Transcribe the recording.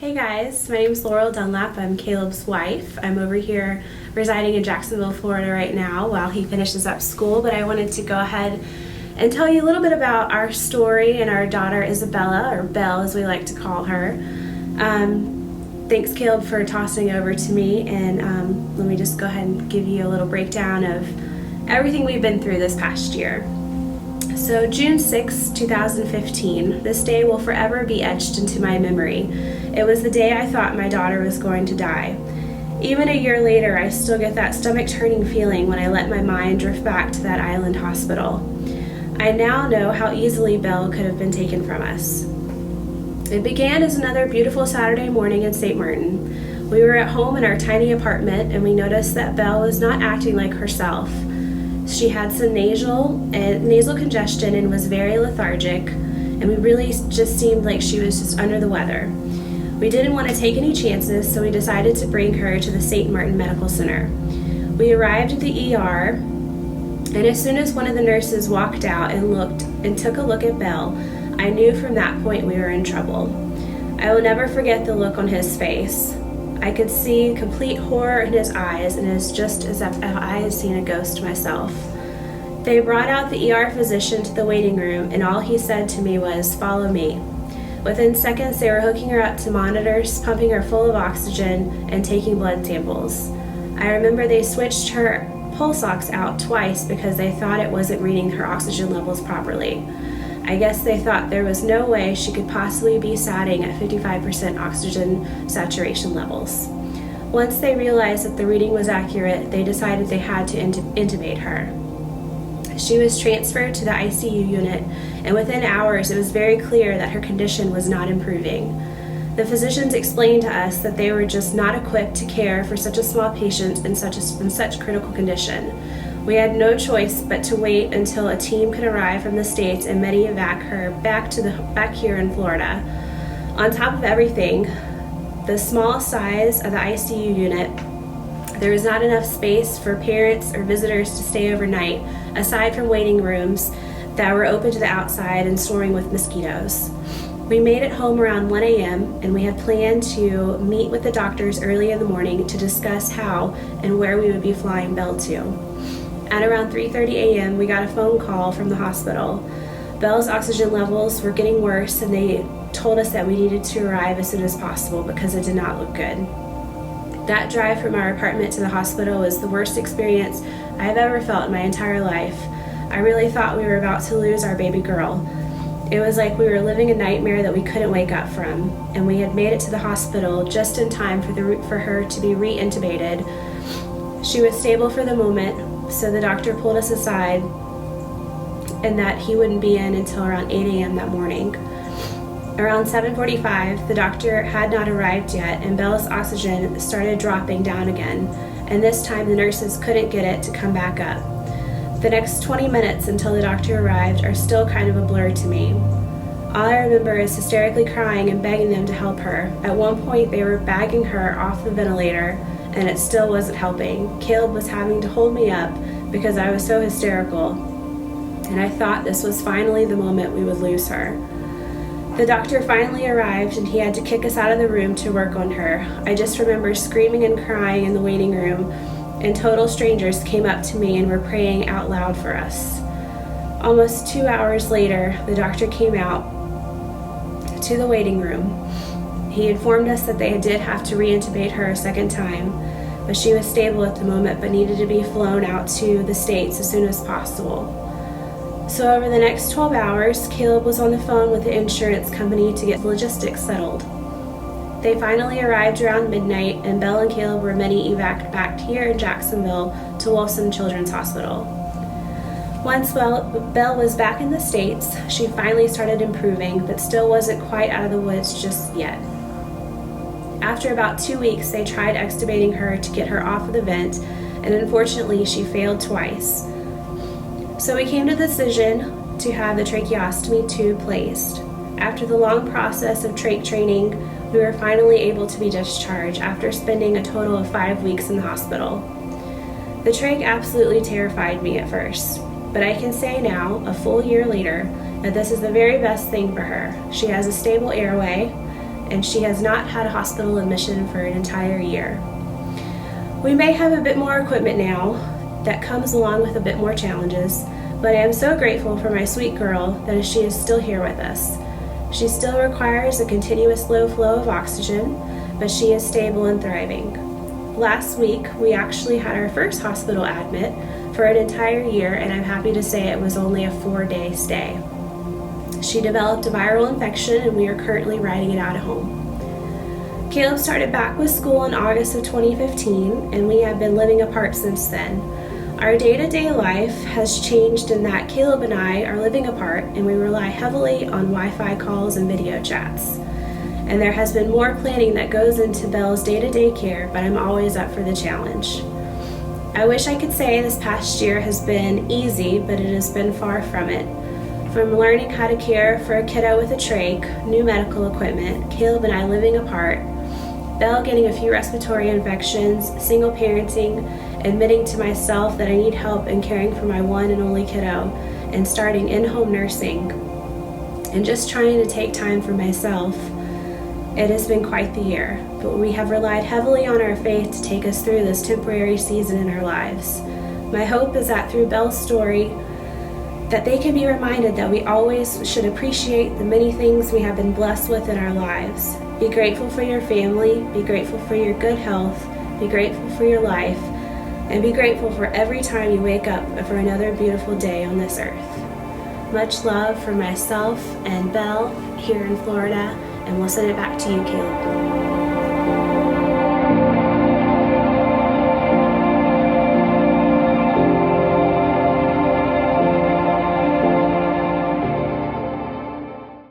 Hey guys, my name is Laurel Dunlap. I'm Caleb's wife. I'm over here residing in Jacksonville, Florida right now while he finishes up school, but I wanted to go ahead and tell you a little bit about our story and our daughter Isabella, or Belle as we like to call her. Thanks Caleb for tossing over to me, and let me just go ahead and give you a little breakdown of everything we've been through this past year. So June 6, 2015, this day will forever be etched into my memory. It was the day I thought my daughter was going to die. Even a year later, I still get that stomach-turning feeling when I let my mind drift back to that island hospital. I now know how easily Belle could have been taken from us. It began as another beautiful Saturday morning in St. Martin. We were at home in our tiny apartment, and we noticed that Belle was not acting like herself. She had some nasal congestion and was very lethargic, and we really just seemed like she was just under the weather. We didn't want to take any chances, so we decided to bring her to the St. Martin Medical Center. We arrived at the ER, and as soon as one of the nurses walked out and took a look at Belle, I knew from that point we were in trouble. I will never forget the look on his face. I could see complete horror in his eyes, and it was just as if I had seen a ghost myself. They brought out the ER physician to the waiting room, and all he said to me was, "Follow me." Within seconds, they were hooking her up to monitors, pumping her full of oxygen, and taking blood samples. I remember they switched her pulse ox out twice because they thought it wasn't reading her oxygen levels properly. I guess they thought there was no way she could possibly be satting at 55% oxygen saturation levels. Once they realized that the reading was accurate, they decided they had to intubate her. She was transferred to the ICU unit, and within hours it was very clear that her condition was not improving. The physicians explained to us that they were just not equipped to care for such a small patient in such critical condition. We had no choice but to wait until a team could arrive from the States and medevac her back here in Florida. On top of everything, the small size of the ICU unit, there was not enough space for parents or visitors to stay overnight, aside from waiting rooms that were open to the outside and swarming with mosquitoes. We made it home around 1 a.m. and we had planned to meet with the doctors early in the morning to discuss how and where we would be flying Belle to. At around 3:30 a.m., we got a phone call from the hospital. Belle's oxygen levels were getting worse, and they told us that we needed to arrive as soon as possible because it did not look good. That drive from our apartment to the hospital was the worst experience I've ever felt in my entire life. I really thought we were about to lose our baby girl. It was like we were living a nightmare that we couldn't wake up from, and we had made it to the hospital just in time for her to be re-intubated. She was stable for the moment, so the doctor pulled us aside and that he wouldn't be in until around 8 a.m. that morning. Around 7:45, the doctor had not arrived yet, and Belle's oxygen started dropping down again, and this time the nurses couldn't get it to come back up. The next 20 minutes until the doctor arrived are still kind of a blur to me. All I remember is hysterically crying and begging them to help her. At one point, they were bagging her off the ventilator, and it still wasn't helping. Caleb was having to hold me up because I was so hysterical, and I thought this was finally the moment we would lose her. The doctor finally arrived, and he had to kick us out of the room to work on her. I just remember screaming and crying in the waiting room, and total strangers came up to me and were praying out loud for us. Almost 2 hours later, the doctor came out to the waiting room. He informed us that they did have to re-intubate her a second time, but she was stable at the moment but needed to be flown out to the States as soon as possible. So over the next 12 hours, Caleb was on the phone with the insurance company to get logistics settled. They finally arrived around midnight, and Belle and Caleb were medi-evac'd back here in Jacksonville to Wolfson Children's Hospital. Once Belle was back in the States, she finally started improving, but still wasn't quite out of the woods just yet. After about 2 weeks, they tried extubating her to get her off of the vent, and unfortunately, she failed twice. So we came to the decision to have the tracheostomy tube placed. After the long process of trach training, we were finally able to be discharged after spending a total of 5 weeks in the hospital. The trach absolutely terrified me at first, but I can say now, a full year later, that this is the very best thing for her. She has a stable airway, and she has not had a hospital admission for an entire year. We may have a bit more equipment now that comes along with a bit more challenges, but I am so grateful for my sweet girl that she is still here with us. She still requires a continuous low flow of oxygen, but she is stable and thriving. Last week, we actually had our first hospital admit for an entire year, and I'm happy to say it was only a 4-day stay. She developed a viral infection, and we are currently riding it out at home. Caleb started back with school in August of 2015, and we have been living apart since then. Our day-to-day life has changed in that Caleb and I are living apart, and we rely heavily on Wi-Fi calls and video chats. And there has been more planning that goes into Belle's day-to-day care, but I'm always up for the challenge. I wish I could say this past year has been easy, but it has been far from it. From learning how to care for a kiddo with a trach, new medical equipment, Caleb and I living apart, Belle getting a few respiratory infections, single parenting, admitting to myself that I need help in caring for my one and only kiddo, and starting in-home nursing, and just trying to take time for myself. It has been quite the year, but we have relied heavily on our faith to take us through this temporary season in our lives. My hope is that through Belle's story, that they can be reminded that we always should appreciate the many things we have been blessed with in our lives. Be grateful for your family, be grateful for your good health, be grateful for your life, and be grateful for every time you wake up for another beautiful day on this earth. Much love from myself and Belle here in Florida, and we'll send it back to you, Caleb.